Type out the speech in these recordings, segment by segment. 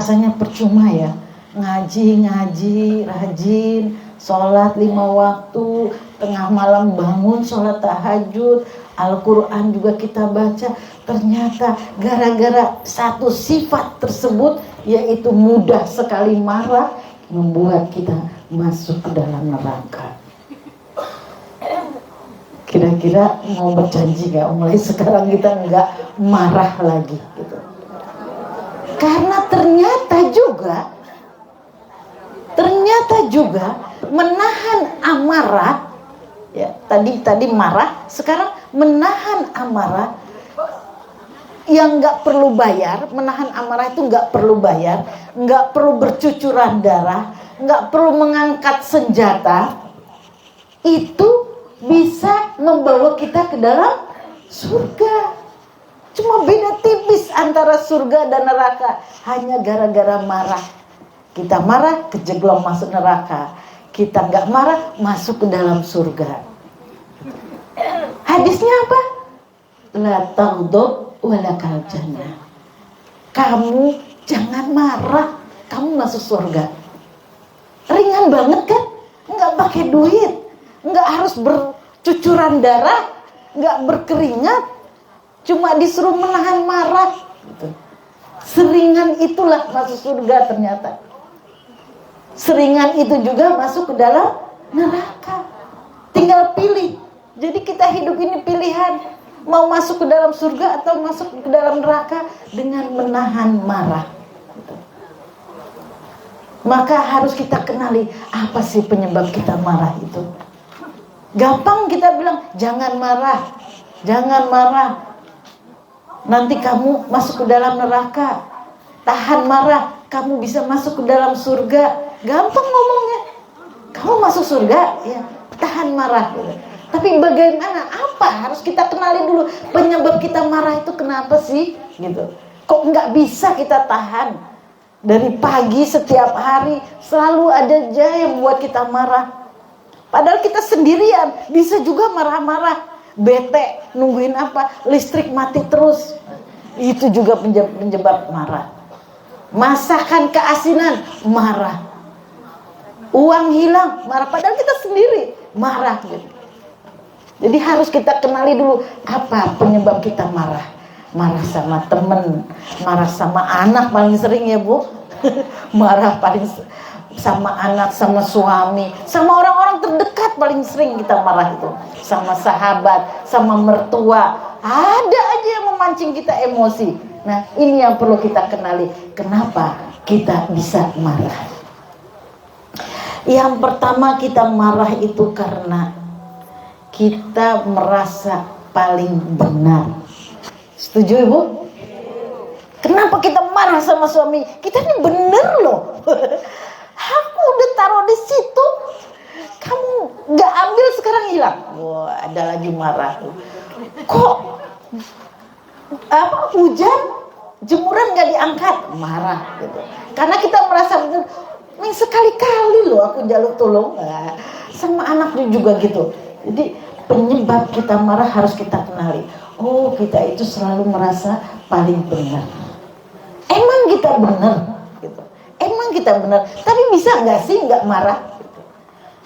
rasanya percuma ya, ngaji rajin, sholat 5 waktu, tengah malam bangun sholat tahajud, Al-Quran juga kita baca. Ternyata gara-gara satu sifat tersebut, yaitu mudah sekali marah, membuat kita masuk ke dalam neraka. Kira-kira mau berjanji gak mulai sekarang kita nggak marah lagi gitu. Karena ternyata juga menahan amarah, ya tadi marah, sekarang menahan amarah yang nggak perlu bayar. Menahan amarah itu nggak perlu bayar, nggak perlu bercucuran darah, nggak perlu mengangkat senjata. Itu bisa membawa kita ke dalam surga. Cuma beda tipis antara surga dan neraka, hanya gara-gara marah. Kita marah, kejeglong masuk neraka. Kita nggak marah, masuk ke dalam surga. Hadisnya apa? La taghdab walakal jannah. Kamu jangan marah, kamu masuk surga. Ringan banget kan? Nggak pakai duit, nggak harus bercucuran darah, nggak berkeringat, cuma disuruh menahan marah gitu. Seringan itulah masuk surga ternyata. Seringan itu juga masuk ke dalam neraka. Tinggal pilih. Jadi kita hidup ini pilihan, mau masuk ke dalam surga atau masuk ke dalam neraka dengan menahan marah gitu. Maka harus kita kenali apa sih penyebab kita marah itu. Gampang kita bilang jangan marah, jangan marah, nanti kamu masuk ke dalam neraka. Tahan marah, kamu bisa masuk ke dalam surga. Gampang ngomongnya. Kamu masuk surga, ya tahan marah gitu. Tapi bagaimana? Apa? Harus kita kenali dulu penyebab kita marah itu kenapa sih gitu. Kok nggak bisa kita tahan? Dari pagi setiap hari selalu ada aja yang buat kita marah. Padahal kita sendirian bisa juga marah-marah, bete, nungguin apa? Listrik mati terus. Itu juga penyebab marah. Masakan keasinan, marah. Uang hilang, marah. Padahal kita sendiri marah gitu. Jadi harus kita kenali dulu apa penyebab kita marah. Marah sama temen, marah sama anak paling sering ya Bu. Marah paling sama anak, sama suami, sama orang-orang terdekat paling sering kita marah itu. Sama sahabat, sama mertua, ada aja yang memancing kita emosi. Nah ini yang perlu kita kenali, kenapa kita bisa marah. Yang pertama kita marah itu karena kita merasa paling benar. Setuju Ibu? Kenapa kita marah sama suami? Kita ini bener loh. Aku udah taruh di situ, kamu gak ambil sekarang hilang. Wah, ada lagi marah. Kok hujan, jemuran gak diangkat, marah gitu. Karena kita merasa bener. Nih sekali-kali loh aku jaluk tolong. Nah, sama anaknya juga gitu. Jadi penyebab kita marah harus kita kenali. Oh, kita itu selalu merasa paling benar. Emang kita benar gitu. Emang kita benar. Tapi bisa nggak sih nggak marah gitu.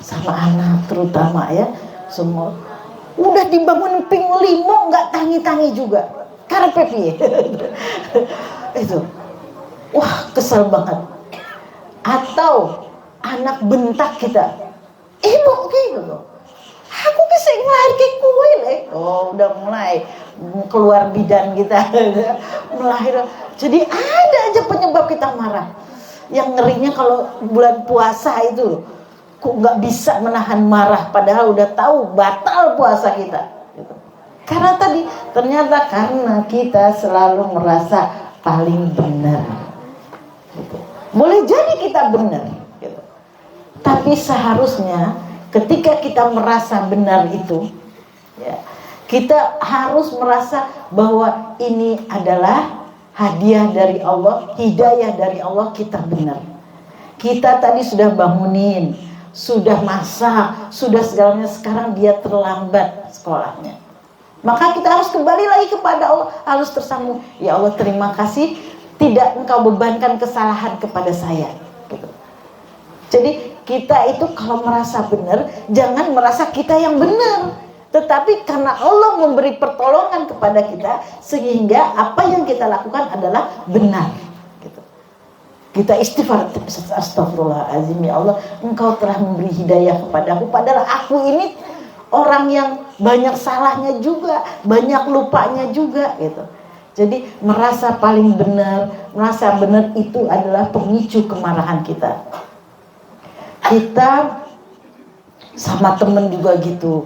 Sama anak terutama ya. Semua udah dibangun ping limo nggak tangi-tangi juga. Karepe piye. Itu. Wah, kesel banget. Atau anak bentak kita, ibu gitu, aku bisa ngelahirke kue le. Oh udah mulai keluar bidan kita, melahir. Jadi ada aja penyebab kita marah. Yang ngerinya kalau bulan puasa itu, kok nggak bisa menahan marah, padahal udah tahu batal puasa kita. Gitu. Karena tadi ternyata karena kita selalu merasa paling benar. Gitu. Boleh jadi kita benar gitu. Tapi seharusnya ketika kita merasa benar itu ya, kita harus merasa bahwa ini adalah hadiah dari Allah, hidayah dari Allah, kita benar. Kita tadi sudah bangunin, sudah masak, sudah segalanya, sekarang dia terlambat sekolahnya. Maka kita harus kembali lagi kepada Allah, harus tersambung. Ya Allah terima kasih, tidak engkau bebankan kesalahan kepada saya. Gitu. Jadi kita itu kalau merasa benar, jangan merasa kita yang benar. Tetapi karena Allah memberi pertolongan kepada kita, sehingga apa yang kita lakukan adalah benar. Gitu. Kita istighfar, astagfirullahaladzim, ya Allah, engkau telah memberi hidayah kepadaku, padahal aku ini orang yang banyak salahnya juga, banyak lupanya juga, gitu. Jadi merasa paling benar, merasa benar itu adalah pemicu kemarahan kita. Kita sama temen juga gitu,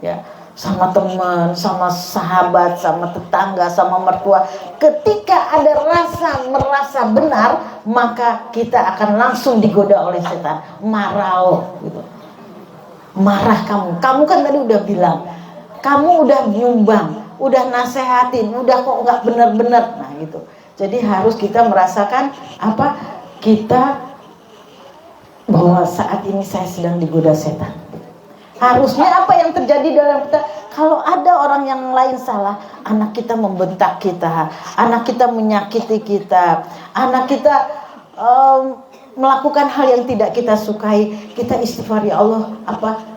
ya, sama teman, sama sahabat, sama tetangga, sama mertua. Ketika ada merasa benar, maka kita akan langsung digoda oleh setan. Marah, gitu. Marah kamu kan tadi udah bilang, kamu udah nyumbang, udah nasehatin, udah kok nggak benar-benar. Nah gitu. Jadi harus kita merasakan apa, kita bahwa saat ini saya sedang digoda setan. Harusnya apa yang terjadi dalam kita, kalau ada orang yang lain salah, anak kita membentak kita, anak kita menyakiti kita, anak kita melakukan hal yang tidak kita sukai, kita istighfar, ya Allah,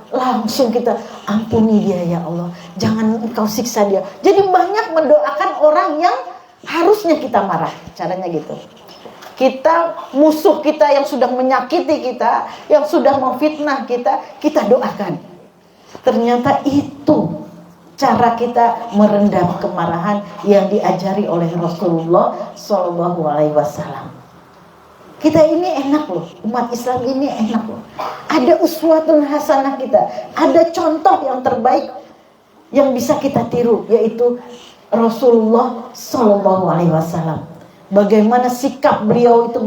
langsung kita ampuni dia, ya Allah, jangan engkau siksa dia. Jadi banyak mendoakan orang yang harusnya kita marah, caranya gitu. Kita, musuh kita yang sudah menyakiti kita, yang sudah memfitnah kita, kita doakan. Ternyata itu cara kita merendam kemarahan yang diajari oleh Rasulullah SAW. Kita ini enak loh, umat Islam ini enak loh. Ada uswatun hasanah kita, ada contoh yang terbaik yang bisa kita tiru, yaitu Rasulullah SAW. Bagaimana sikap beliau itu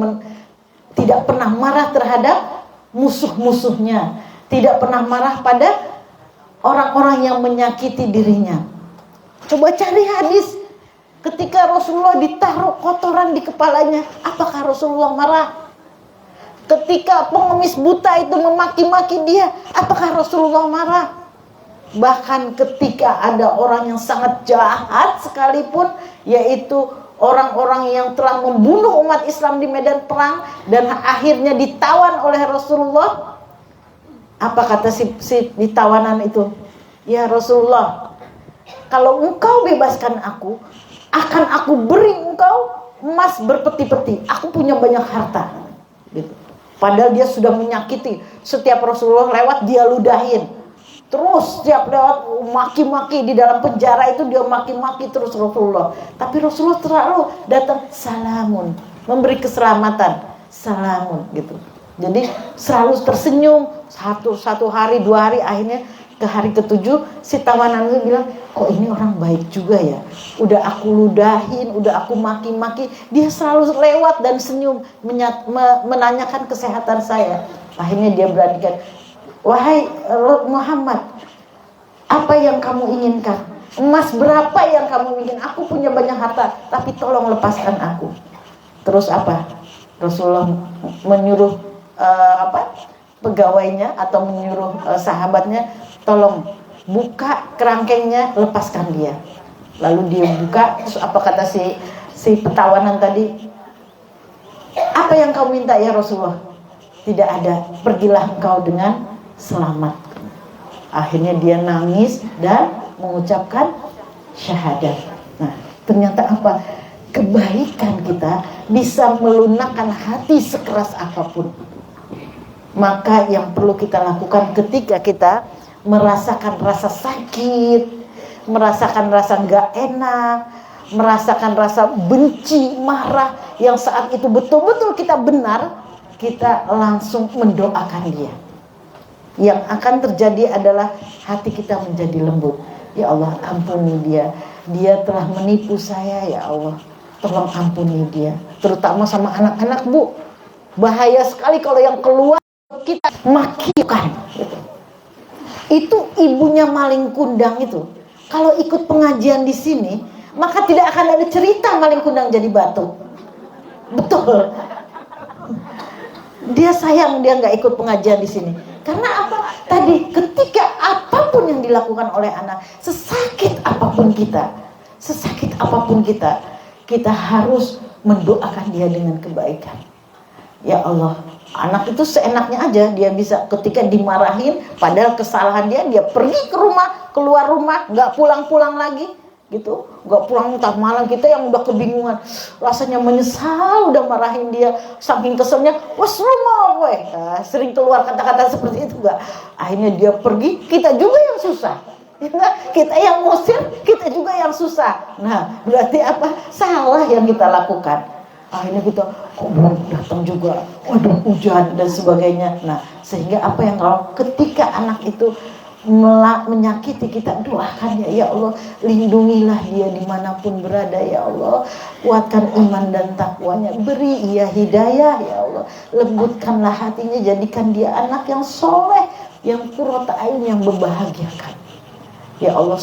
tidak pernah marah terhadap musuh-musuhnya, tidak pernah marah pada orang-orang yang menyakiti dirinya. Coba cari hadis ketika Rasulullah ditaruh kotoran di kepalanya, apakah Rasulullah marah? Ketika pengemis buta itu memaki-maki dia, apakah Rasulullah marah? Bahkan ketika ada orang yang sangat jahat sekalipun, yaitu orang-orang yang telah membunuh umat Islam di medan perang dan akhirnya ditawan oleh Rasulullah, apa kata si ditawanan itu? Ya Rasulullah, kalau engkau bebaskan aku, akan aku beri engkau emas berpeti-peti. Aku punya banyak harta. Gitu. Padahal dia sudah menyakiti. Setiap Rasulullah lewat dia ludahin. Terus setiap lewat maki-maki di dalam penjara itu dia maki-maki terus Rasulullah. Tapi Rasulullah selalu datang salamun, memberi keselamatan, salamun gitu. Jadi selalu tersenyum. Satu hari, 2 hari, akhirnya ke hari ke-7 si tawanan itu bilang, kok ini orang baik juga ya. Udah aku ludahin, udah aku maki-maki, dia selalu lewat dan senyum menanyakan kesehatan saya. Akhirnya dia beranikan, wahai Muhammad, apa yang kamu inginkan? Emas berapa yang kamu ingin? Aku punya banyak harta, tapi tolong lepaskan aku. Terus apa? Rasulullah menyuruh pegawainya atau menyuruh sahabatnya, tolong buka kerangkengnya, lepaskan dia. Lalu dia buka, terus apa kata si petawanan tadi? Apa yang kau minta ya Rasulullah? Tidak ada, pergilah engkau dengan selamat. Akhirnya dia nangis dan mengucapkan syahadat. Nah, ternyata apa? Kebaikan kita bisa melunakkan hati sekeras apapun. Maka yang perlu kita lakukan ketika kita merasakan rasa sakit, merasakan rasa gak enak, merasakan rasa benci, marah, yang saat itu betul-betul kita benar, kita langsung mendoakan dia. Yang akan terjadi adalah hati kita menjadi lembut. Ya Allah, ampuni dia. Dia telah menipu saya, ya Allah. Tolong ampuni dia. Terutama sama anak-anak, Bu. Bahaya sekali kalau yang keluar kita makikan. Itu ibunya maling kundang itu. Kalau ikut pengajian di sini, maka tidak akan ada cerita maling kundang jadi batu. Betul. Dia sayang dia nggak ikut pengajian di sini. Karena apa? Tadi ketika apapun yang dilakukan oleh anak, sesakit apapun kita, kita harus mendoakan dia dengan kebaikan. Ya Allah, anak itu seenaknya aja dia bisa ketika dimarahin, padahal kesalahan dia pergi ke rumah, keluar rumah, nggak pulang-pulang lagi, gitu, nggak pulang. Entah malam kita yang udah kebingungan, rasanya menyesal, udah marahin dia, saking keselnya, was rumah gue, nah, sering keluar kata-kata seperti itu nggak. Akhirnya dia pergi, kita juga yang susah. Kita yang ngusir, kita juga yang susah. Nah, berarti apa? Salah yang kita lakukan. Akhirnya kita, kok belum datang juga, waduh hujan dan sebagainya. Nah, sehingga apa yang kalau ketika anak itu menyakiti kita, doakan ya Allah, lindungilah dia dimanapun berada ya Allah, kuatkan iman dan takwanya, beri ia hidayah ya Allah, lembutkanlah hatinya, jadikan dia anak yang soleh, yang qurrata ain, yang membahagiakan. Ya Allah,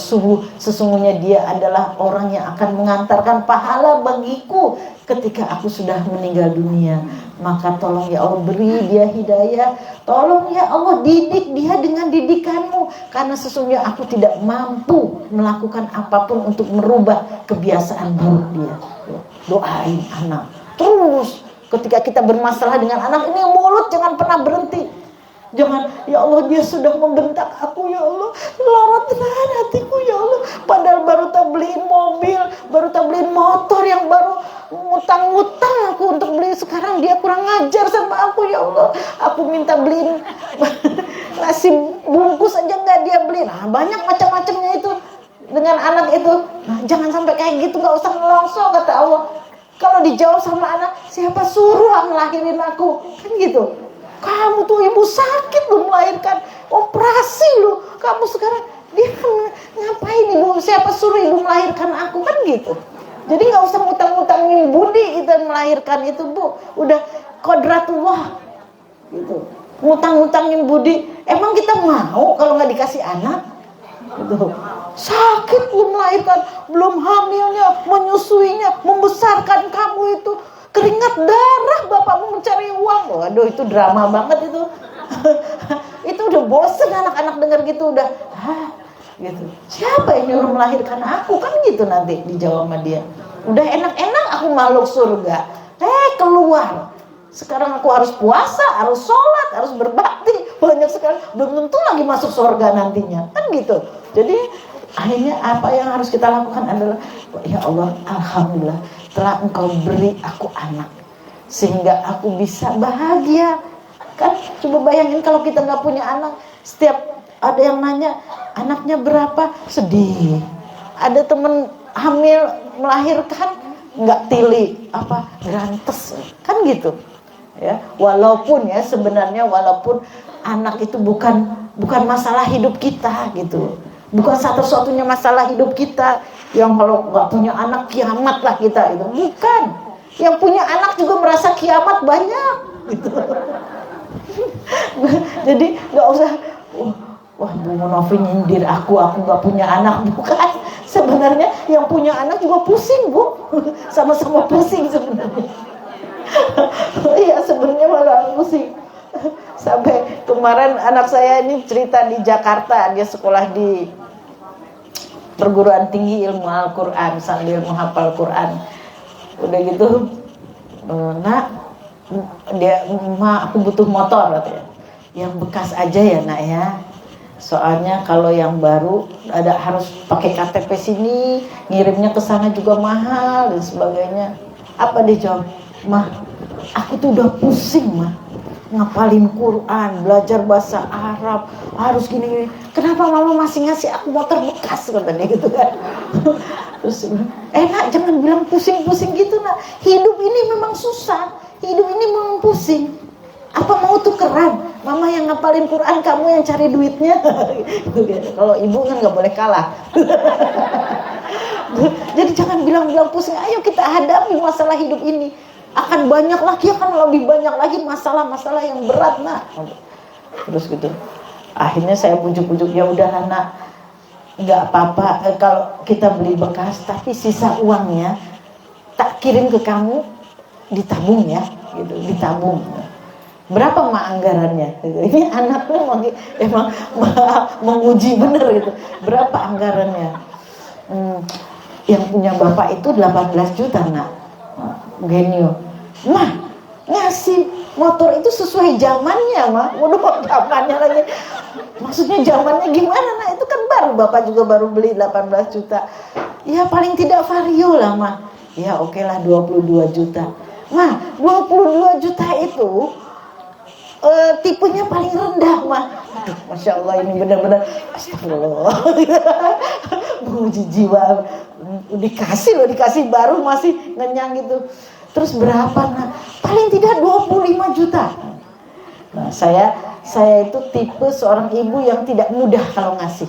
sesungguhnya dia adalah orang yang akan mengantarkan pahala bagiku ketika aku sudah meninggal dunia. Maka tolong ya Allah, beri dia hidayah. Tolong ya Allah, didik dia dengan didikanmu. Karena sesungguhnya aku tidak mampu melakukan apapun untuk merubah kebiasaan buruk dia. Doain anak. Terus ketika kita bermasalah dengan anak ini, mulut jangan pernah berhenti. Jangan, ya Allah dia sudah membentak aku ya Allah, lorotan hatiku ya Allah. Padahal baru tak beliin mobil, baru tak beliin motor, yang baru ngutang-ngutang aku untuk beli. Sekarang dia kurang ngajar sama aku ya Allah. Aku minta beliin nasi bungkus aja nggak dia beliin. Nah, banyak macam-macamnya itu dengan anak itu. Nah, jangan sampai kayak gitu, nggak usah ngelongso kata Allah. Kalau dijawab sama anak, siapa suruh ngelahirin aku, kan gitu. Kamu tuh ibu sakit belum melahirkan, operasi lu. Kamu sekarang dia ngapain ibu? Siapa suruh ibu melahirkan aku, kan gitu. Jadi nggak usah ngutang-ngutangin budi kita melahirkan itu bu. Udah kodratullah gitu. Ngutang-ngutangin budi. Emang kita mau kalau nggak dikasih anak? Gitu. Sakit belum melahirkan, belum hamilnya, menyusuinya, membesarkan kamu itu. Keringat darah bapakmu mencari uang. Waduh, itu drama banget itu. Itu udah bosen anak-anak dengar gitu, udah gitu. Siapa yang nyuruh melahirkan aku, kan gitu nanti dijawab sama dia. Udah enak-enak aku makhluk surga, keluar. Sekarang aku harus puasa, harus sholat, harus berbakti. Banyak sekali, belum tentu lagi masuk surga nantinya, kan gitu. Jadi akhirnya apa yang harus kita lakukan adalah, ya Allah, alhamdulillah telah engkau beri aku anak sehingga aku bisa bahagia. Kan coba bayangin kalau kita nggak punya anak, setiap ada yang nanya anaknya berapa, sedih. Ada temen hamil melahirkan nggak tili, apa grantes, kan gitu ya. Walaupun ya sebenarnya walaupun anak itu bukan masalah hidup kita gitu, bukan satu-satunya masalah hidup kita. Yang kalau nggak punya anak kiamat lah kita itu, bukan. Yang punya anak juga merasa kiamat banyak gitu. Jadi nggak usah, wah Bu Novi nyindir aku nggak punya anak, bukan. Sebenarnya yang punya anak juga pusing Bu, sama-sama pusing sebenarnya. Iya sebenarnya malah pusing. Sampai kemarin anak saya ini cerita di Jakarta, dia sekolah di perguruan tinggi ilmu Al-Quran sambil menghafal Quran. Udah gitu, nak, dia, ma aku butuh motor katanya. Yang bekas aja ya nak ya. Soalnya kalau yang baru ada harus pakai KTP sini, ngirimnya ke sana juga mahal dan sebagainya. Apa dia jawab? Mah, aku tuh udah pusing mah. Ngapalin Quran, belajar bahasa Arab, harus gini-gini. Kenapa mama masih ngasih aku motor bekas, katanya gitu kan. Terus nak jangan bilang pusing-pusing gitu nak. Hidup ini memang susah, hidup ini memang pusing. Apa mau tukeran? Mama yang ngapalin Quran, kamu yang cari duitnya. Kalau ibu kan nggak boleh kalah. Jadi jangan bilang-bilang pusing. Ayo kita hadapi masalah hidup ini. Akan banyak lagi, akan lebih banyak lagi masalah-masalah yang berat nak. Terus gitu. Akhirnya saya pujuk-pujuk, ya udah nak, nggak apa-apa kalau kita beli bekas, tapi sisa uangnya tak kirim ke kamu, ditabung ya, gitu, ditabung. Berapa mak anggarannya? Gitu. Ini anaknya emang menguji bener gitu. Berapa anggarannya? yang punya bapak itu 18 juta nak. Genio. Mah, ngasih motor itu sesuai zamannya mah. Waduh, zamannya lagi. Maksudnya zamannya gimana nak? Itu kan baru, bapak juga baru beli 18 juta. Ya paling tidak Vario lah mah. Ya oke lah 22 juta. Mah, 22 juta itu tipenya paling rendah mah. Aduh, Masya Allah ini benar-benar astagfirullah. Menguji jiwa. Dikasih baru masih ngenyang gitu. Terus berapa nah? Paling tidak 25 juta. Nah, saya itu tipe seorang ibu yang tidak mudah kalau ngasih.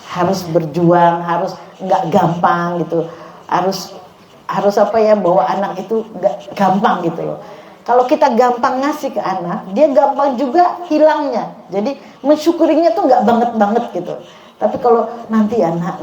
Harus berjuang, harus nggak gampang gitu. Harus apa ya, bawa anak itu nggak gampang gitu loh. Kalau kita gampang ngasih ke anak, dia gampang juga hilangnya. Jadi mensyukurinya tuh nggak banget gitu. Tapi kalau nanti ya nak.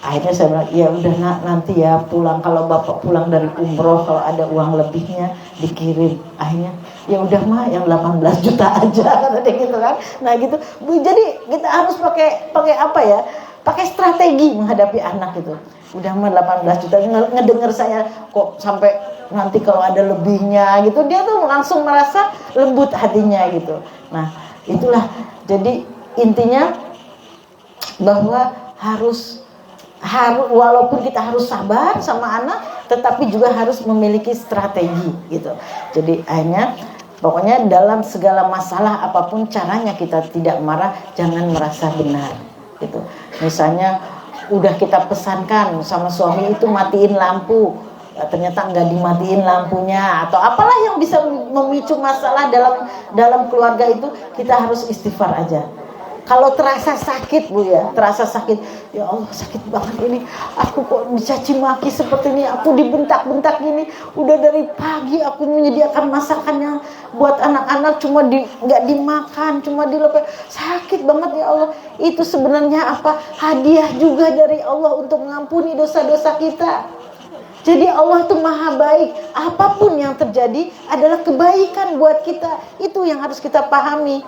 Akhirnya saya bilang, ya udah nak, nanti ya pulang, kalau bapak pulang dari umroh, kalau ada uang lebihnya dikirim. Akhirnya ya udah mah yang 18 juta aja kata dia gitu kan. Nah gitu. Jadi kita harus pakai apa ya? Pakai strategi menghadapi anak itu. Udah mah 18 juta, ngedenger saya kok sampai nanti kalau ada lebihnya gitu, dia tuh langsung merasa lembut hatinya gitu. Nah itulah, jadi intinya bahwa harus walaupun kita harus sabar sama anak, tetapi juga harus memiliki strategi gitu. Jadi akhirnya pokoknya dalam segala masalah apapun caranya kita tidak marah, jangan merasa benar gitu. Misalnya udah kita pesankan sama suami itu matiin lampu, ternyata nggak dimatiin lampunya, atau apalah yang bisa memicu masalah dalam keluarga itu, kita harus istighfar aja. Kalau terasa sakit Bu ya, terasa sakit, ya Allah sakit banget ini, aku kok dicaci maki seperti ini, aku dibentak-bentak gini, udah dari pagi aku menyediakan masakannya buat anak-anak cuma nggak dimakan, cuma dilepeh, sakit banget ya Allah. Itu sebenarnya apa? Hadiah juga dari Allah untuk mengampuni dosa-dosa kita. Jadi Allah itu maha baik, apapun yang terjadi adalah kebaikan buat kita. Itu yang harus kita pahami,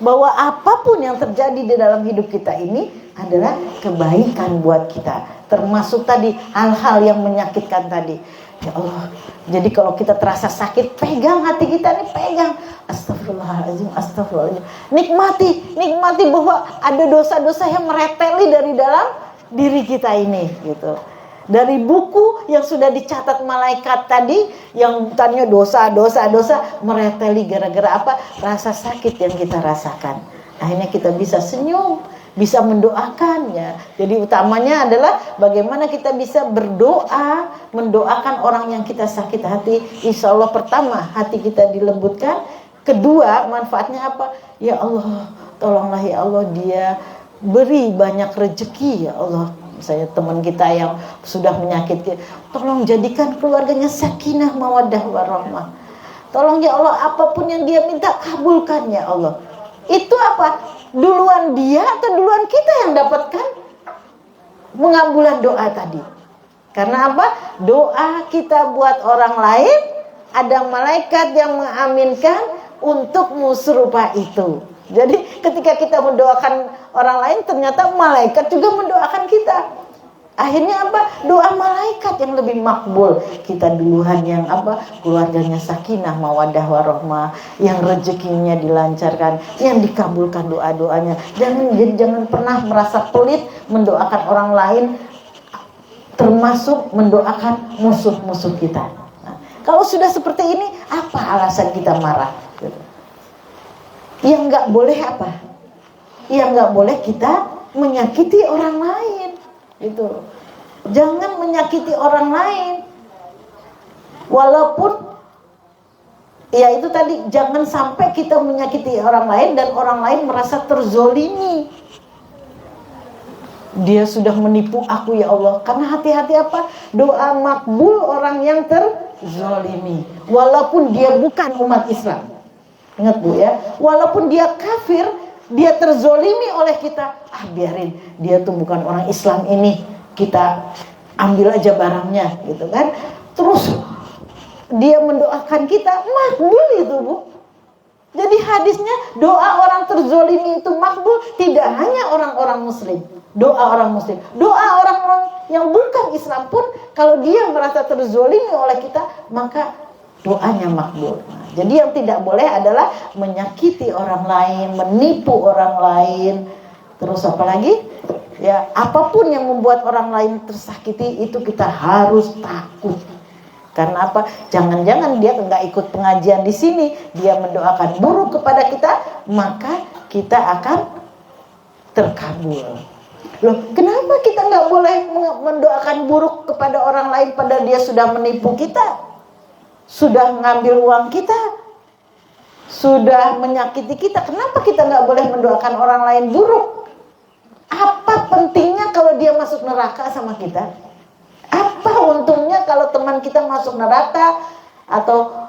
bahwa apapun yang terjadi di dalam hidup kita ini adalah kebaikan buat kita. Termasuk tadi hal-hal yang menyakitkan tadi. Ya Allah, jadi kalau kita terasa sakit, pegang hati kita nih, pegang. Astagfirullahaladzim. Nikmati bahwa ada dosa-dosa yang mereteli dari dalam diri kita ini gitu. Dari buku yang sudah dicatat malaikat tadi, yang tanya dosa mereteli gara-gara apa? Rasa sakit yang kita rasakan. Akhirnya kita bisa senyum, bisa mendoakannya. Jadi utamanya adalah bagaimana kita bisa berdoa, mendoakan orang yang kita sakit hati. Insya Allah pertama hati kita dilembutkan. Kedua manfaatnya apa? Ya Allah, tolonglah ya Allah, dia beri banyak rezeki ya Allah. Misalnya teman kita yang sudah menyakiti, tolong jadikan keluarganya sakinah mawaddah warahmah. Tolong ya Allah, apapun yang dia minta kabulkan ya Allah. Itu apa? Duluan dia atau duluan kita yang dapatkan pengabulan doa tadi? Karena apa? Doa kita buat orang lain, ada malaikat yang mengaminkan untuk serupa itu. Jadi ketika kita mendoakan orang lain, ternyata malaikat juga mendoakan kita. Akhirnya apa? Doa malaikat yang lebih makbul. Kita duluan yang apa? Keluarganya sakinah mawaddah warahmah, yang rezekinya dilancarkan, yang dikabulkan doa-doanya. Jangan pernah merasa pelit mendoakan orang lain, termasuk mendoakan musuh-musuh kita. Nah, kalau sudah seperti ini, apa alasan kita marah? Yang nggak boleh apa? Yang nggak boleh kita menyakiti orang lain, gitu. Jangan menyakiti orang lain. Walaupun ya itu tadi, jangan sampai kita menyakiti orang lain dan orang lain merasa terzolimi. Dia sudah menipu aku ya Allah. Karena hati-hati apa? Doa makbul orang yang terzolimi, walaupun dia bukan umat Islam. Ingat Bu ya, walaupun dia kafir, dia terzolimi oleh kita, biarin, dia tuh bukan orang Islam ini, kita ambil aja barangnya gitu kan. Terus dia mendoakan kita, makbul itu Bu. Jadi hadisnya doa orang terzolimi itu makbul, tidak hanya orang-orang muslim, Doa orang muslim, doa orang-orang yang bukan Islam pun kalau dia merasa terzolimi oleh kita, maka doanya makbul. Nah, jadi yang tidak boleh adalah menyakiti orang lain, menipu orang lain. Terus apa lagi? Ya, apapun yang membuat orang lain tersakiti itu kita harus takut. Karena apa? Jangan-jangan dia nggak ikut pengajian di sini, dia mendoakan buruk kepada kita, maka kita akan terkabul. Loh, kenapa kita nggak boleh mendoakan buruk kepada orang lain padahal dia sudah menipu kita, sudah ngambil uang kita, sudah menyakiti kita? Kenapa kita nggak boleh mendoakan orang lain buruk? Apa pentingnya kalau dia masuk neraka sama kita? Apa untungnya kalau teman kita masuk neraka atau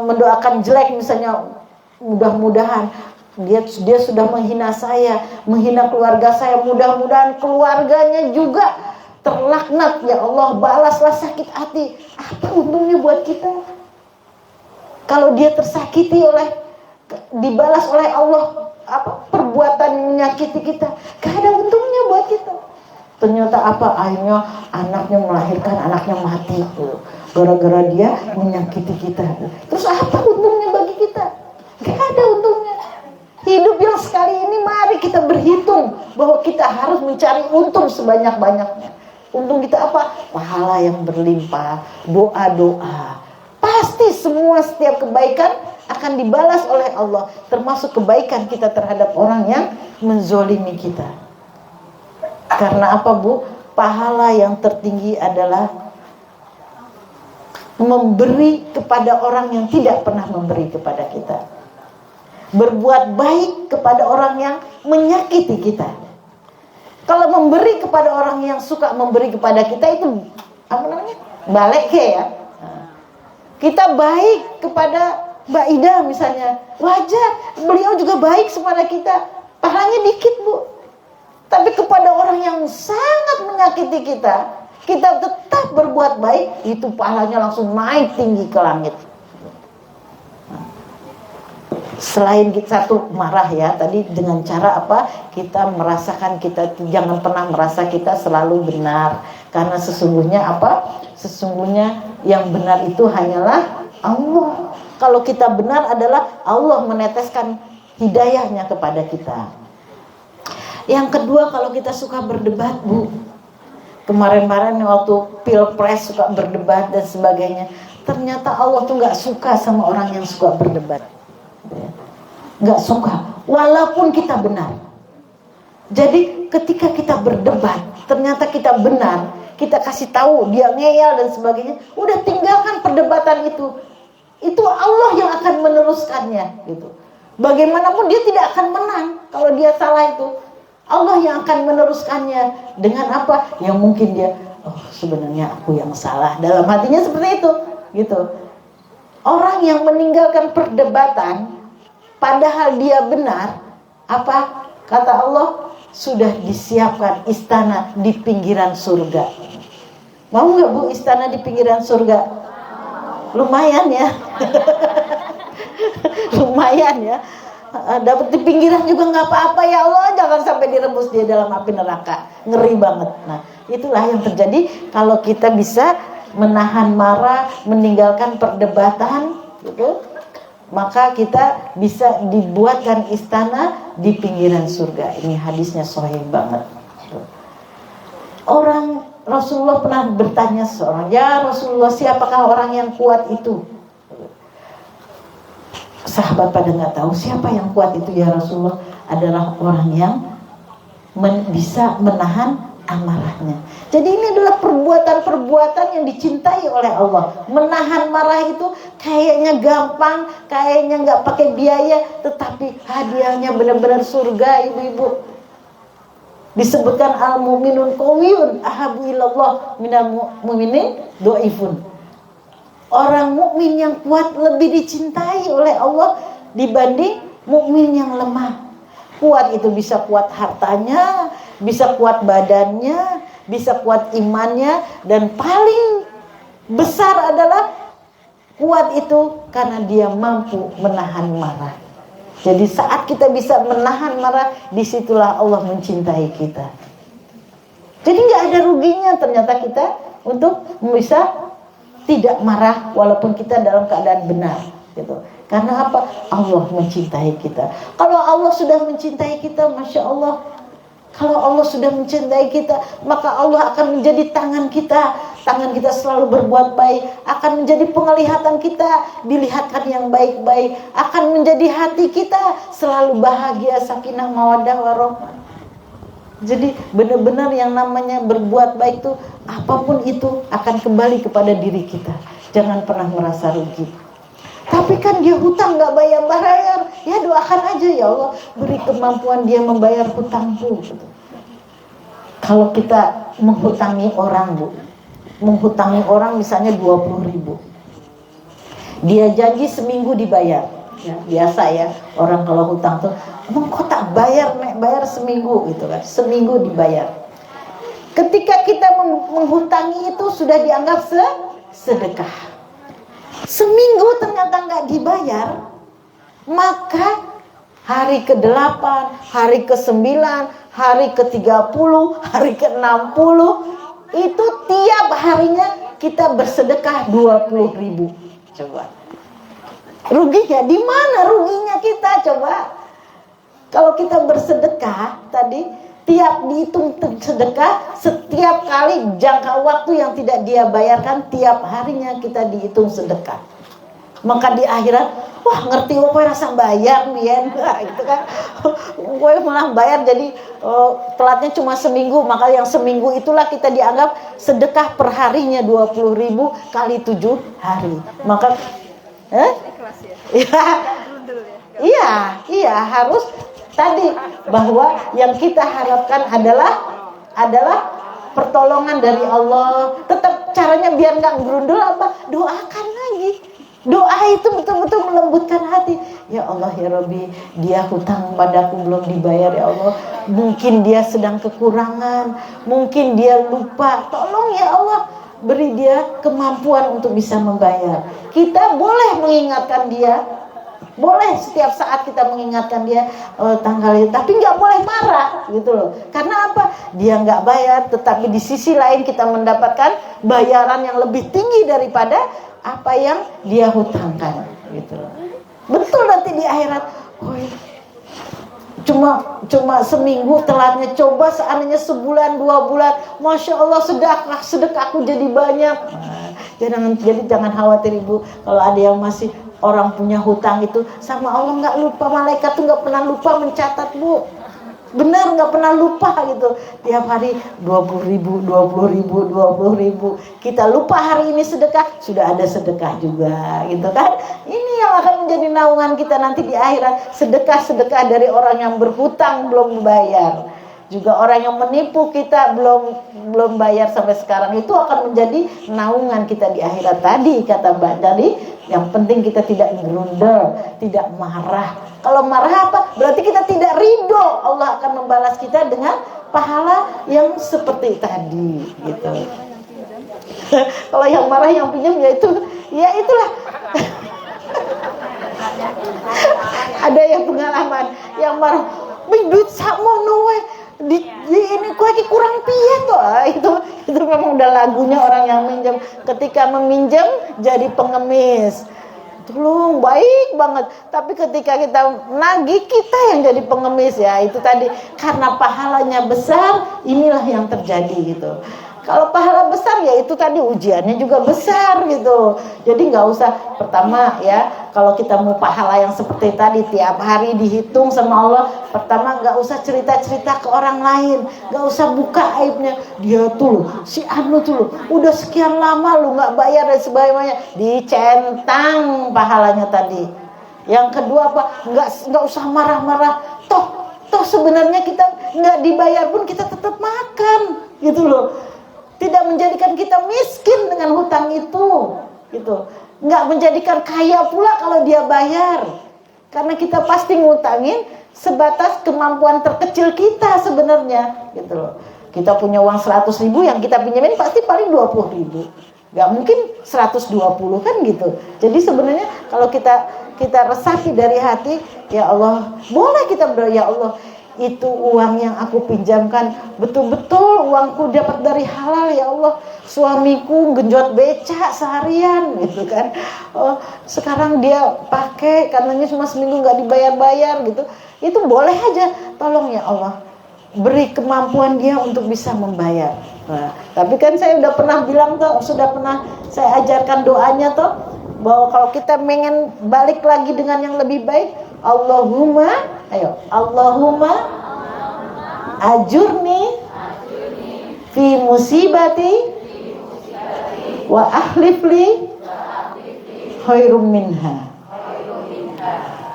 mendoakan jelek misalnya, mudah-mudahan dia sudah menghina saya, menghina keluarga saya, mudah-mudahan keluarganya juga terlaknat, ya Allah, balaslah sakit hati. Apa untungnya buat kita kalau dia tersakiti dibalas oleh Allah perbuatan menyakiti kita? Gak ada untungnya buat kita. Ternyata akhirnya anaknya melahirkan, anaknya mati gara-gara dia menyakiti kita. Terus apa untungnya bagi kita? Gak ada untungnya. Hidup yang sekali ini mari kita berhitung bahwa kita harus mencari untung sebanyak-banyaknya. Untung kita apa? Pahala yang berlimpah, doa-doa. Pasti setiap kebaikan akan dibalas oleh Allah, termasuk kebaikan kita terhadap orang yang menzolimi kita. Karena apa, Bu? Pahala yang tertinggi adalah memberi kepada orang yang tidak pernah memberi kepada kita. Berbuat baik kepada orang yang menyakiti kita. Kalau memberi kepada orang yang suka memberi kepada kita itu apa namanya? Balik ya. Kita baik kepada Mbak Ida misalnya, wajar. Beliau juga baik kepada kita. Pahalanya dikit, Bu. Tapi kepada orang yang sangat menyakiti kita, kita tetap berbuat baik, itu pahalanya langsung naik tinggi ke langit. Selain kita satu marah ya, tadi dengan cara apa? Kita merasakan kita jangan pernah merasa kita selalu benar. Karena sesungguhnya apa? Sesungguhnya yang benar itu hanyalah Allah. Kalau kita benar adalah Allah meneteskan hidayahnya kepada kita. Yang kedua, kalau kita suka berdebat, Bu. Kemarin-kemarin waktu pilpres suka berdebat dan sebagainya. Ternyata Allah tuh gak suka sama orang yang suka berdebat. Gak suka, walaupun kita benar. Jadi ketika kita berdebat, ternyata kita benar, kita kasih tahu dia ngeyel dan sebagainya, udah tinggalkan perdebatan itu. Itu Allah yang akan meneruskannya gitu. Bagaimanapun dia tidak akan menang kalau dia salah itu. Allah yang akan meneruskannya dengan apa? Yang mungkin dia, sebenarnya aku yang salah. Dalam hatinya seperti itu, gitu. Orang yang meninggalkan perdebatan, padahal dia benar, apa kata Allah? Sudah disiapkan istana di pinggiran surga. Mau nggak, Bu, istana di pinggiran surga? Lumayan ya. Lumayan ya. Dapat di pinggiran juga nggak apa-apa, ya Allah, jangan sampai direbus dia dalam api neraka, ngeri banget. Nah, itulah yang terjadi kalau kita bisa menahan marah, meninggalkan perdebatan, gitu, maka kita bisa dibuatkan istana di pinggiran surga. Ini hadisnya sahih banget. Rasulullah pernah bertanya seorang, ya Rasulullah, siapakah orang yang kuat itu? Sahabat pada nggak tahu siapa yang kuat itu, ya Rasulullah. Adalah orang yang bisa menahan amarahnya. Jadi ini adalah perbuatan-perbuatan yang dicintai oleh Allah. Menahan marah itu kayaknya gampang, kayaknya nggak pakai biaya, tetapi hadiahnya benar-benar surga, ibu-ibu. Disebutkan al-mu'minun qawiyun ahabu ilallah minal mu'minin dhaifun. Orang mukmin yang kuat lebih dicintai oleh Allah dibanding mukmin yang lemah. Kuat itu bisa kuat hartanya, bisa kuat badannya, bisa kuat imannya, dan paling besar adalah kuat itu karena dia mampu menahan marah. Jadi saat kita bisa menahan marah, disitulah Allah mencintai kita. Jadi nggak ada ruginya ternyata kita untuk bisa tidak marah walaupun kita dalam keadaan benar, gitu. Karena apa? Allah mencintai kita. Kalau Allah sudah mencintai kita, Masya Allah. Kalau Allah sudah mencintai kita, maka Allah akan menjadi tangan kita. Tangan kita selalu berbuat baik. Akan menjadi penglihatan kita, dilihatkan yang baik-baik. Akan menjadi hati kita selalu bahagia, sakinah, mawaddah, warahmah. Jadi benar-benar yang namanya berbuat baik itu, apapun itu akan kembali kepada diri kita. Jangan pernah merasa rugi. Tapi kan dia hutang gak bayar-bayar, ya doakan aja, ya Allah beri kemampuan dia membayar hutangku. Kalau kita menghutangi orang, Bu, menghutangi orang misalnya 20.000, dia janji seminggu dibayar, ya, biasa ya orang kalau hutang tuh, emang kok tak bayar, Nek, bayar seminggu gitu kan, seminggu dibayar. Ketika kita menghutangi itu sudah dianggap sedekah. Seminggu ternyata nggak dibayar, maka hari ke-8, hari ke-9, hari ke-30, hari ke-60 itu tiap harinya kita bersedekah 20.000. Coba. Ruginya di mana ruginya kita, coba? Kalau kita bersedekah tadi, tiap dihitung sedekah, setiap kali jangka waktu yang tidak dia bayarkan, tiap harinya kita dihitung sedekah. Maka di akhirat, wah ngerti gue rasa bayar Bian, gitu kan? Gue malah bayar jadi telatnya cuma seminggu, maka yang seminggu itulah kita dianggap sedekah per harinya 20.000 kali 7 hari. Maka, iya harus. Tadi bahwa yang kita harapkan adalah pertolongan dari Allah. Tetap caranya biar nggak gerundul apa? Doakan lagi. Doa itu betul-betul melembutkan hati. Ya Allah ya Rabbi, dia hutang padaku belum dibayar ya Allah. Mungkin dia sedang kekurangan, mungkin dia lupa. Tolong ya Allah, beri dia kemampuan untuk bisa membayar. Kita boleh mengingatkan dia. Boleh setiap saat kita mengingatkan dia tanggal itu, tapi nggak boleh marah gitu loh. Karena apa? Dia nggak bayar, tetapi di sisi lain kita mendapatkan bayaran yang lebih tinggi daripada apa yang dia hutangkan gitu loh. Betul nanti di akhirat, cuma seminggu telatnya, coba seandainya sebulan 2 bulan, Masya Allah sedekahku jadi banyak. Jadi jangan khawatir Ibu, kalau ada yang masih orang punya hutang itu, sama Allah nggak lupa, malaikat tuh nggak pernah lupa mencatat Bu, benar nggak pernah lupa gitu. Tiap hari 20.000, 20.000. Kita lupa hari ini sedekah, sudah ada sedekah juga gitu kan. Ini yang akan menjadi naungan kita nanti di akhirat, sedekah dari orang yang berhutang belum membayar. Juga orang yang menipu kita belum bayar sampai sekarang, itu akan menjadi naungan kita di akhirat. Tadi kata Mbak tadi, yang penting kita tidak gerundel, tidak marah. Kalau marah apa? Berarti kita tidak ridho. Allah akan membalas kita dengan pahala yang seperti tadi gitu. Kalau yang marah yang pinjam ya itulah. Ada yang pengalaman yang marah, duit sakmono we di ini kue kurang piye toh. Itu memang udah lagunya orang yang minjem. Ketika meminjam jadi pengemis, tolong baik banget. Tapi ketika kita nagih, kita yang jadi pengemis ya. Itu tadi karena pahalanya besar, inilah yang terjadi gitu. Kalau pahala besar ya itu tadi ujiannya juga besar gitu. Jadi nggak usah, pertama ya, kalau kita mau pahala yang seperti tadi tiap hari dihitung sama Allah, pertama nggak usah cerita-cerita ke orang lain, nggak usah buka aibnya. Dia tuh si Anu tuh udah sekian lama lu nggak bayar dan sebagainya, dicentang pahalanya tadi. Yang kedua apa? Nggak usah marah-marah. Toh sebenarnya kita nggak dibayar pun kita tetap makan gitu loh. Tidak menjadikan kita miskin dengan hutang itu gitu. Nggak menjadikan kaya pula kalau dia bayar. Karena kita pasti ngutangin sebatas kemampuan terkecil kita sebenarnya gitu loh. Kita punya uang 100.000, yang kita pinjemin pasti paling 20.000. Nggak mungkin 120 kan gitu. Jadi sebenarnya kalau kita resapi dari hati, ya Allah, boleh kita berdoa, ya Allah, itu uang yang aku pinjamkan betul-betul uangku dapat dari halal ya Allah. Suamiku genjot becak seharian gitu kan. Oh, sekarang dia pakai katanya cuma seminggu nggak dibayar-bayar gitu. Itu boleh aja, tolong ya Allah beri kemampuan dia untuk bisa membayar. Nah, tapi kan saya udah pernah bilang tuh, sudah pernah saya ajarkan doanya tuh, bahwa kalau kita pengen balik lagi dengan yang lebih baik, Allahumma, ayo, Allahumma ajurni fi musibati wa ahlifli khairum minha.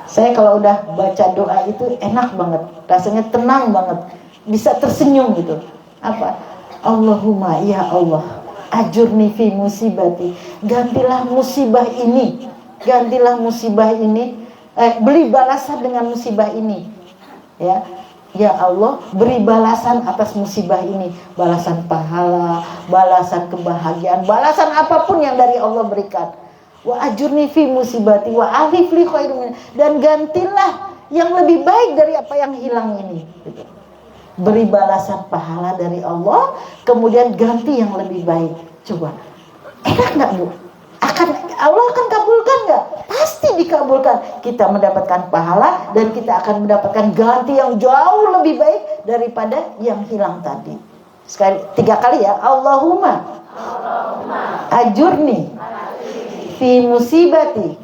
Saya kalau udah baca doa itu enak banget, rasanya tenang banget, bisa tersenyum gitu. Apa? Allahumma, ya Allah, ajurni fi musibati, gantilah musibah ini, gantilah musibah ini, beri balasan dengan musibah ini, ya. Ya Allah, beri balasan atas musibah ini, balasan pahala, balasan kebahagiaan, balasan apapun yang dari Allah berikan. Wa ajurni fi musibati wa alif li khairum, dan gantilah yang lebih baik dari apa yang hilang ini gitu. Beri balasan pahala dari Allah, kemudian ganti yang lebih baik. Coba, enak nggak Bu? Allah akan kabulkan nggak? Pasti dikabulkan. Kita mendapatkan pahala dan kita akan mendapatkan ganti yang jauh lebih baik daripada yang hilang tadi. Sekali, 3 kali ya. Allahumma ajurni fi musibati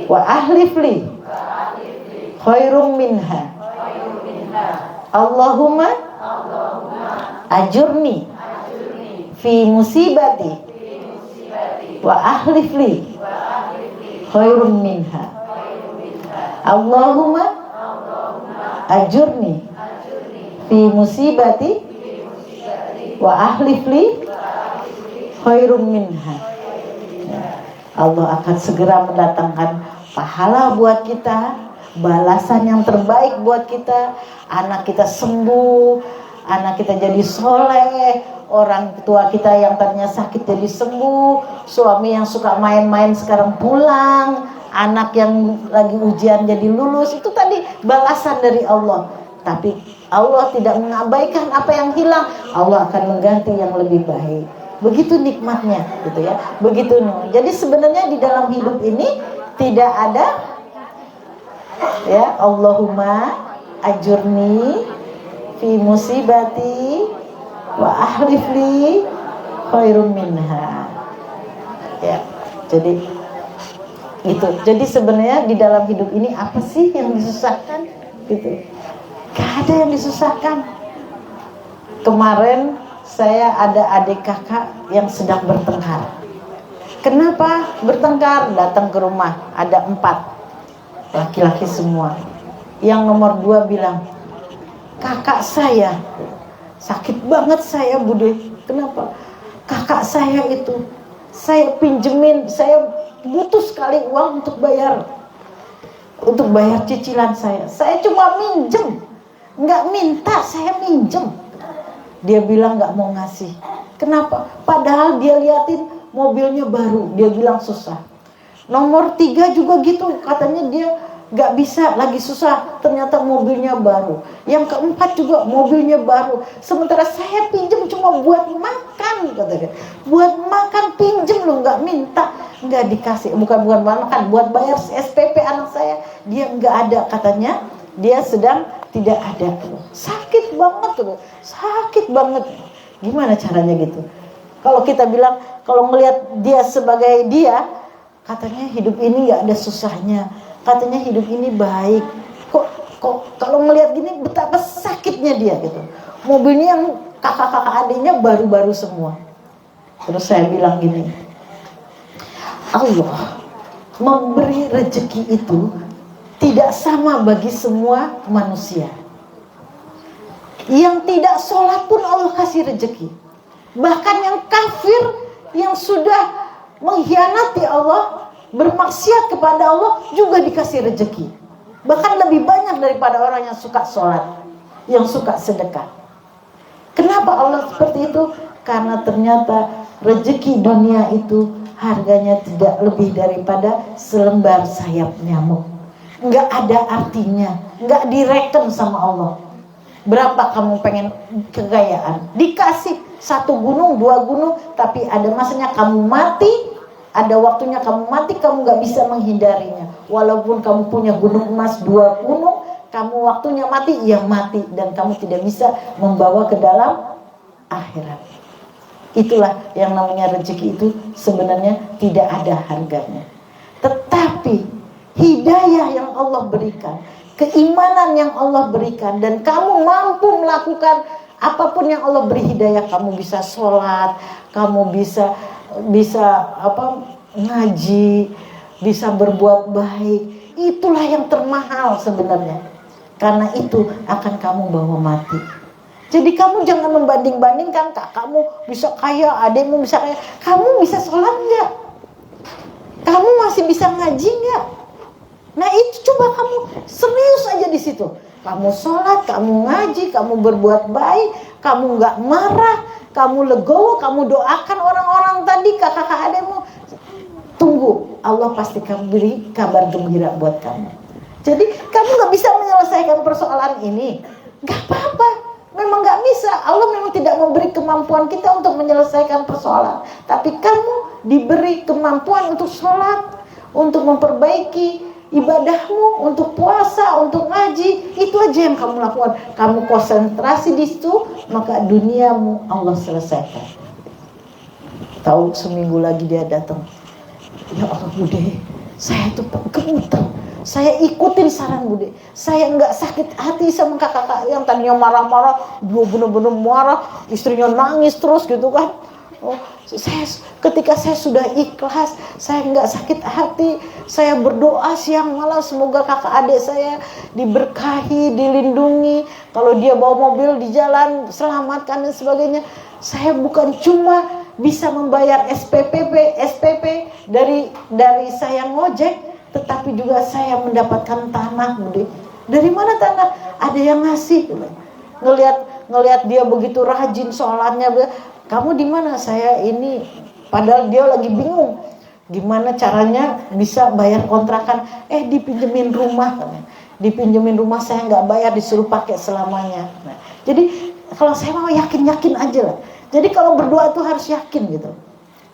wa ahlifli khairum minha. Allahumma ajurni fi musibati wa ahlifli khairum minha. Allahumma ajurni fi musibati wa ahlifli khairum minha. Allah akan segera mendatangkan pahala buat kita, balasan yang terbaik buat kita. Anak kita sembuh, anak kita jadi soleh, orang tua kita yang tadinya sakit jadi sembuh, suami yang suka main-main sekarang pulang, anak yang lagi ujian jadi lulus. Itu tadi balasan dari Allah. Tapi Allah tidak mengabaikan apa yang hilang, Allah akan mengganti yang lebih baik. Begitu nikmatnya gitu ya. Begitu. Jadi sebenarnya di dalam hidup ini tidak ada ya Allahumma ajurni fi musibati wa ahlifli khairum minha. Ya. Jadi gitu. Jadi sebenarnya di dalam hidup ini apa sih yang disusahkan gitu? Gak ada yang disusahkan. Kemarin saya ada adik kakak yang sedang bertengkar. Kenapa bertengkar? Datang ke rumah, ada 4 laki-laki semua. Yang nomor 2 bilang, kakak saya sakit banget saya Bude. Kenapa? Kakak saya itu saya pinjemin, saya butuh sekali uang untuk bayar cicilan saya. Saya cuma minjem, nggak minta, saya minjem. Dia bilang nggak mau ngasih. Kenapa? Padahal dia liatin mobilnya baru, dia bilang susah. Nomor 3 juga gitu, katanya dia nggak bisa, lagi susah, ternyata mobilnya baru. Yang keempat juga mobilnya baru. Sementara saya pinjem cuma buat makan, katanya. Buat makan pinjem loh, nggak minta, nggak dikasih. Bukan makan, buat bayar SPP anak saya, dia nggak ada, katanya. Dia sedang tidak ada. Sakit banget tuh, sakit banget. Gimana caranya gitu? Kalau kita bilang, kalau melihat dia sebagai dia, katanya hidup ini nggak ada susahnya, katanya hidup ini baik. Kok kalau melihat gini betapa sakitnya dia gitu. Mobilnya yang kakak-kakak adiknya baru-baru semua. Terus saya bilang gini, Allah memberi rezeki itu tidak sama bagi semua manusia. Yang tidak sholat pun Allah kasih rezeki. Bahkan yang kafir, yang sudah mengkhianati Allah, bermaksiat kepada Allah juga dikasih rezeki. Bahkan lebih banyak daripada orang yang suka sholat, yang suka sedekah. Kenapa Allah seperti itu? Karena ternyata rezeki dunia itu harganya tidak lebih daripada selembar sayap nyamuk. nggak ada artinya, nggak direken sama Allah. Berapa kamu pengen kekayaan? Dikasih 1 gunung, 2 gunung, tapi ada masanya kamu mati, ada waktunya kamu mati, kamu nggak bisa menghindarinya. Walaupun kamu punya gunung emas 2 gunung, kamu waktunya mati, ya mati, dan kamu tidak bisa membawa ke dalam akhirat. Itulah yang namanya rezeki, itu sebenarnya tidak ada harganya. Tetapi hidayah yang Allah berikan, keimanan yang Allah berikan, dan kamu mampu melakukan apapun yang Allah beri hidayah. Kamu bisa sholat, kamu bisa ngaji, bisa berbuat baik. Itulah yang termahal sebenarnya, karena itu akan kamu bawa mati. Jadi kamu jangan membanding-bandingkan, kakakmu bisa kaya, adikmu bisa kaya. Kamu bisa sholat nggak? Kamu masih bisa ngaji nggak? Nah itu coba kamu serius aja di situ. Kamu sholat, kamu ngaji, kamu berbuat baik, kamu nggak marah, kamu legowo, kamu doakan orang-orang tadi, kakak-kakak adikmu. Tunggu, Allah pasti akan beri kabar gembira buat kamu. Jadi kamu nggak bisa menyelesaikan persoalan ini, nggak apa-apa. Memang nggak bisa. Allah memang tidak memberi kemampuan kita untuk menyelesaikan persoalan. Tapi kamu diberi kemampuan untuk sholat, untuk memperbaiki ibadahmu, untuk puasa, untuk ngaji. Itu aja yang kamu lakukan. Kamu konsentrasi di situ, maka duniamu Allah selesaikan. Tahu seminggu lagi dia datang. Ya Allah Bude, saya tuh gemeter. Saya ikutin saran Bude. Saya nggak sakit hati sama kakak-kakak yang tadinya marah-marah, dia bener-bener marah, istrinya nangis terus gitu kan. Oh, ketika saya sudah ikhlas, saya nggak sakit hati, saya berdoa siang malam semoga kakak adik saya diberkahi, dilindungi. Kalau dia bawa mobil di jalan, selamatkan dan sebagainya. Saya bukan cuma bisa membayar SPP dari saya ngojek, tetapi juga saya mendapatkan tanah, Bude. Dari mana tanah? Ada yang ngasih. Ngelihat dia begitu rajin sholatnya, kamu di mana? Saya ini, padahal dia lagi bingung gimana caranya bisa bayar kontrakan. Dipinjemin rumah, dipinjemin rumah, saya nggak bayar, disuruh pakai selamanya. Nah, jadi kalau saya mau yakin aja lah. Jadi kalau berdoa tuh harus yakin gitu.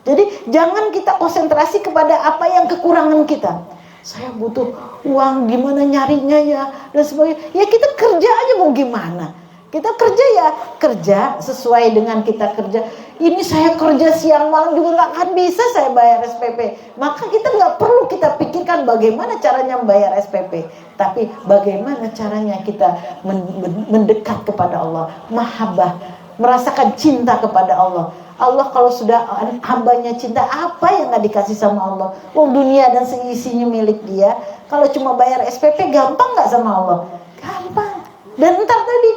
Jadi jangan kita konsentrasi kepada apa yang kekurangan kita. Saya butuh uang, gimana nyarinya ya, dan sebagainya. Ya kita kerja aja, mau gimana? Kita kerja ya kerja sesuai dengan kita kerja. Ini saya kerja siang malam juga nggak akan bisa saya bayar SPP. Maka kita nggak perlu kita pikirkan bagaimana caranya membayar SPP, tapi bagaimana caranya kita mendekat kepada Allah, mahabbah, merasakan cinta kepada Allah. Allah kalau sudah hambanya cinta, apa yang gak dikasih sama Allah? Dunia dan seisinya milik dia. Kalau cuma bayar SPP gampang gak sama Allah? Gampang. Dan ntar tadi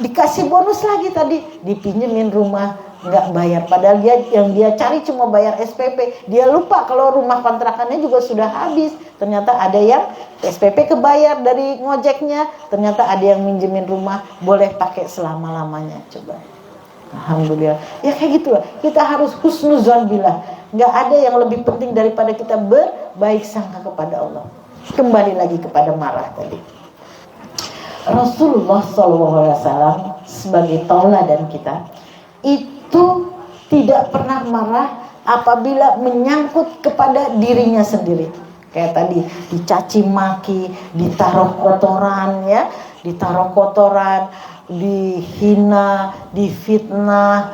dikasih bonus lagi, tadi dipinjemin rumah gak bayar, padahal yang dia cari cuma bayar SPP. Dia lupa kalau rumah kontrakannya juga sudah habis. Ternyata ada yang SPP kebayar dari ngojeknya, ternyata ada yang minjemin rumah, boleh pakai selama-lamanya. Coba, alhamdulillah. Ya kayak gitu lah. Kita harus husnuzon billah. Gak ada yang lebih penting daripada kita berbaik sangka kepada Allah. Kembali lagi kepada marah tadi. Rasulullah SAW sebagai tauladan kita itu tidak pernah marah apabila menyangkut kepada dirinya sendiri. Kayak tadi dicaci maki, ditaruh kotoran ya, dihina, difitnah,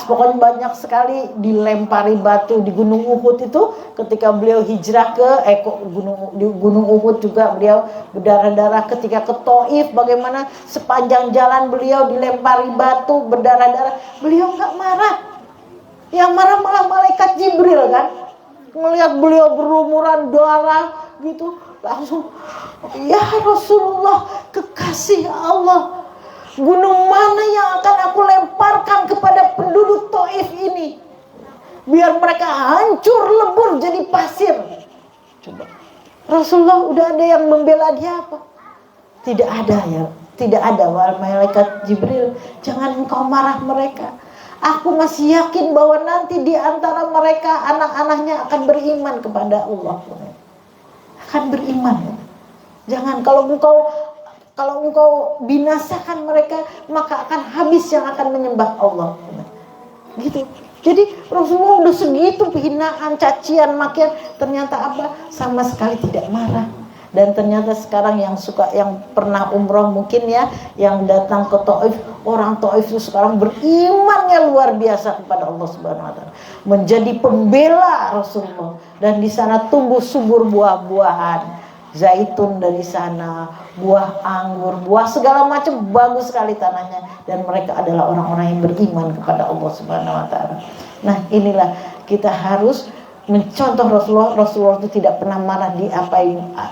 pokoknya banyak sekali, dilempari batu. Di Gunung Uhud itu ketika beliau hijrah di Gunung Uhud juga beliau berdarah-darah. Ketika ke Taif, bagaimana sepanjang jalan beliau dilempari batu, berdarah-darah. Beliau nggak marah. Yang marah malah malaikat Jibril kan, melihat beliau berlumuran darah gitu, langsung, ya Rasulullah, kekasih Allah, gunung mana yang akan aku lemparkan kepada penduduk Taif ini biar mereka hancur lebur jadi pasir? Coba, Rasulullah udah ada yang membela dia apa? Tidak ada ya, tidak ada. Wahai malaikat Jibril, jangan engkau marah mereka. Aku masih yakin bahwa nanti di antara mereka anak-anaknya akan beriman kepada Allah, akan beriman. Jangan, kalau engkau binasakan mereka, maka akan habis yang akan menyembah Allah. Gitu. Jadi Rasulullah udah segitu penghinaan, cacian, makian, ternyata apa? Sama sekali tidak marah. Dan ternyata sekarang yang pernah umroh mungkin ya, yang datang ke Taif, orang Taif itu sekarang berimannya luar biasa kepada Allah Subhanahu wa taala. Menjadi pembela Rasulullah, dan di sana tumbuh subur buah-buahan. Zaitun dari sana, buah anggur, buah segala macam, bagus sekali tanahnya, dan mereka adalah orang-orang yang beriman kepada Allah Subhanahu wa taala. Nah, inilah kita harus mencontoh Rasulullah. Rasulullah itu tidak pernah marah di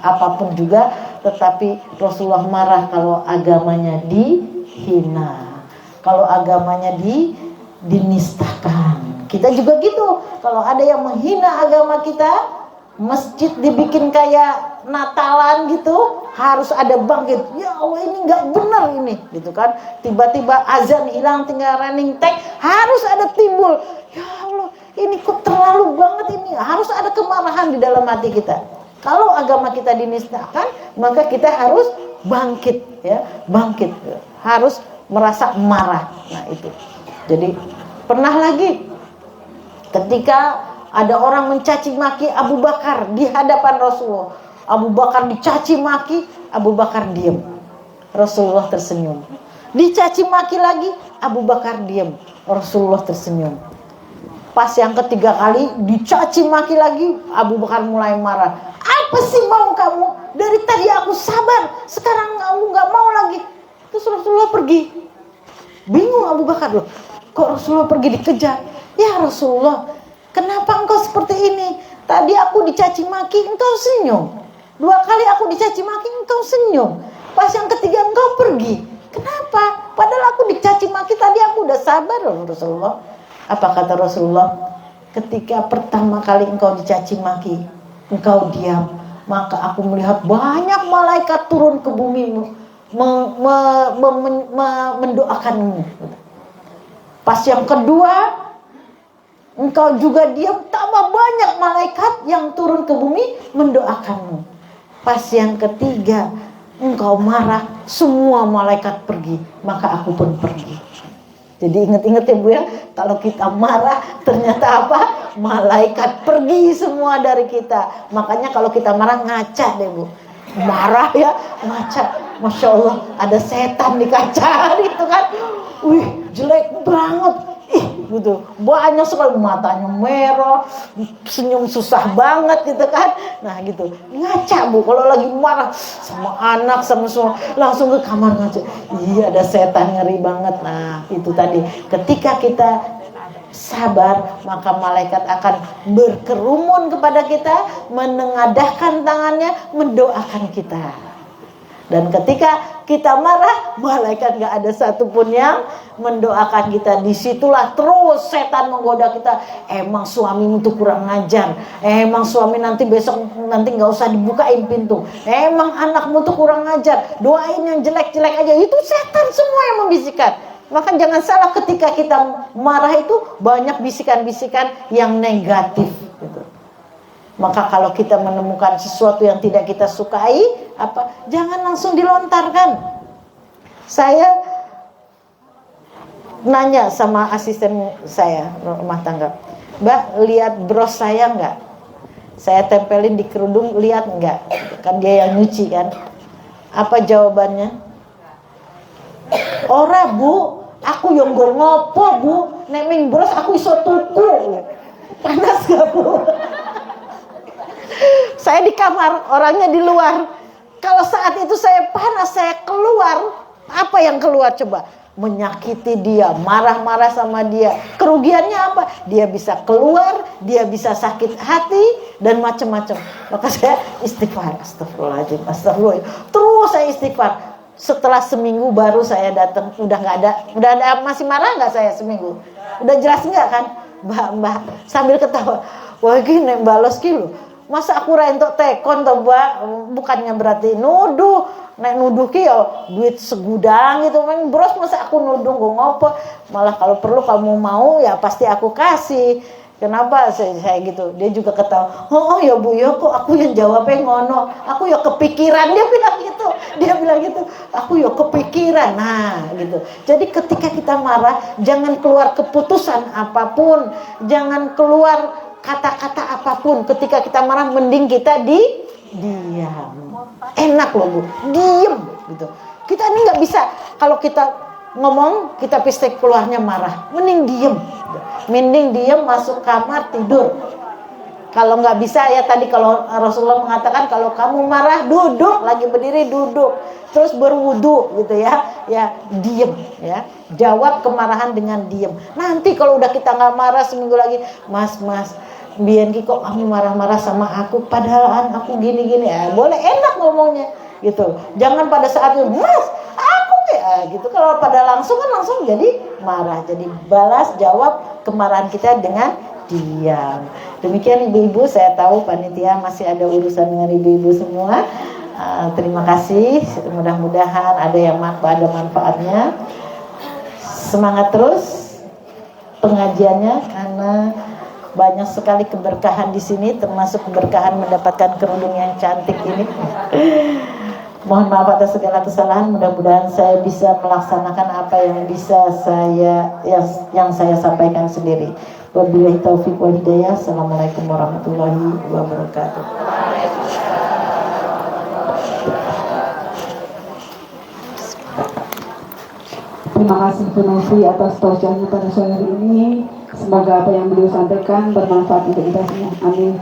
apapun juga, tetapi Rasulullah marah kalau agamanya dihina, kalau agamanya dinistakan. Kita juga gitu. Kalau ada yang menghina agama kita, masjid dibikin kayak Natalan gitu, harus ada bangkit. Ya Allah, ini nggak benar ini, gitu kan? Tiba-tiba azan hilang, tinggal running tag, harus ada timbul. Ya Allah, ini kok terlalu banget ini. Harus ada kemarahan di dalam hati kita. Kalau agama kita dinistakan, maka kita harus bangkit, ya, bangkit. Harus merasa marah. Nah itu. Jadi pernah lagi ketika ada orang mencaci maki Abu Bakar di hadapan Rasulullah. Abu Bakar dicaci maki, Abu Bakar diam. Rasulullah tersenyum. Dicaci maki lagi, Abu Bakar diam. Rasulullah tersenyum. Pas yang ketiga kali dicaci maki lagi, Abu Bakar mulai marah. Apa sih mau kamu? Dari tadi aku sabar, sekarang kamu nggak mau lagi. Terus Rasulullah pergi. Bingung Abu Bakar loh. Kok Rasulullah pergi dikejar? Ya Rasulullah, kenapa engkau seperti ini? Tadi aku dicaci maki, engkau senyum. 2 kali aku dicaci maki, engkau senyum. Pas yang ketiga engkau pergi. Kenapa? Padahal aku dicaci maki tadi, aku udah sabar loh Rasulullah. Apa kata Rasulullah? Ketika pertama kali engkau dicaci maki, engkau diam, maka aku melihat banyak malaikat turun ke bumi mendoakanmu. Pas yang kedua engkau juga diam, tambah banyak malaikat yang turun ke bumi mendoakanmu. Pas yang ketiga engkau marah, semua malaikat pergi, maka aku pun pergi. Jadi ingat-ingat ya Bu ya, kalau kita marah ternyata apa? Malaikat pergi semua dari kita. Makanya kalau kita marah ngaca deh Bu. Marah ya, ngaca. Masya Allah, ada setan di kaca gitu kan. Wih, jelek banget. Gitu. Banyak sekali, matanya merah, senyum susah banget gitu kan. Nah gitu, ngaca Bu. Kalau lagi marah sama anak, sama semua, langsung ke kamar ngaca. Iya, ada setan, ngeri banget. Nah itu tadi, ketika kita sabar, maka malaikat akan berkerumun kepada kita, menengadahkan tangannya, mendoakan kita. Dan ketika kita marah, malaikat gak ada satupun yang mendoakan kita. Disitulah terus setan menggoda kita. Emang suamimu tuh kurang ngajar. Emang suami nanti besok nanti gak usah dibukain pintu. Emang anakmu tuh kurang ngajar. Doain yang jelek-jelek aja. Itu setan semua yang membisikkan. Maka jangan salah, ketika kita marah itu banyak bisikan-bisikan yang negatif gitu. Maka kalau kita menemukan sesuatu yang tidak kita sukai, jangan langsung dilontarkan. Saya nanya sama asisten saya rumah tangga, Mbak, lihat bros saya nggak? Saya tempelin di kerudung, lihat nggak? Kan dia yang nyuci kan? Apa jawabannya? Ora Bu, aku yang gak ngopo Bu, neming bros aku iso tuku. Panas gak Bu? Saya di kamar, orangnya di luar. Kalau saat itu saya panas, saya keluar, apa yang keluar coba? Menyakiti dia, marah-marah sama dia. Kerugiannya apa? Dia bisa keluar, dia bisa sakit hati dan macam-macam. Maka saya istighfar, astagfirullahaladzim, astagfirullah. Terus saya istighfar. Setelah seminggu baru saya datang, udah ada, masih marah nggak saya seminggu? Udah jelas nggak kan? Mbak sambil ketawa. Wah gini balos kilo. Masa aku rentok tekon toh Mbak, bukannya berarti nuduh. Nek nuduh ki ya duit segudang gitu kan, bros, masa aku nuduh gue ngopo. Malah kalau perlu kamu mau ya pasti aku kasih. Kenapa saya gitu? Dia juga ketawa. Oh ya Bu, ya kok aku yang jawabnya ngono. Aku ya kepikiran, dia bilang gitu. Dia bilang gitu. Aku ya kepikiran. Nah, gitu. Jadi ketika kita marah, jangan keluar keputusan apapun, jangan keluar kata-kata apapun. Ketika kita marah, mending kita diam. Enak loh Bu, diem gitu. Kita ini nggak bisa kalau kita ngomong, kita pasti keluarnya marah. Mending diem. Mending diem, masuk kamar, tidur. Kalau nggak bisa ya tadi kalau Rasulullah mengatakan kalau kamu marah duduk, lagi berdiri duduk, terus berwudu gitu ya, ya diem ya, jawab kemarahan dengan diem. Nanti kalau udah kita nggak marah seminggu lagi, mas biar kok kamu marah-marah sama aku, padahal aku gini-gini ya, boleh enak ngomongnya gitu. Jangan pada saat itu mas aku ya gitu. Kalau pada langsung kan langsung jadi marah, jadi balas jawab kemarahan kita dengan diam. Demikian ibu-ibu, saya tahu panitia masih ada urusan dengan ibu-ibu semua. Terima kasih, mudah-mudahan ada yang ada manfaatnya. Semangat terus pengajiannya karena banyak sekali keberkahan di sini, termasuk keberkahan mendapatkan kerudung yang cantik ini. Mohon maaf atas segala kesalahan. Mudah-mudahan saya bisa melaksanakan apa yang bisa yang saya sampaikan sendiri. Wabillahi taufiq wal hidayah. Assalamualaikum warahmatullahi wabarakatuh. Terima kasih Bu Novi atas tausiahnya pada sore hari ini. Semoga apa yang beliau sampaikan bermanfaat untuk kita semua. Amin.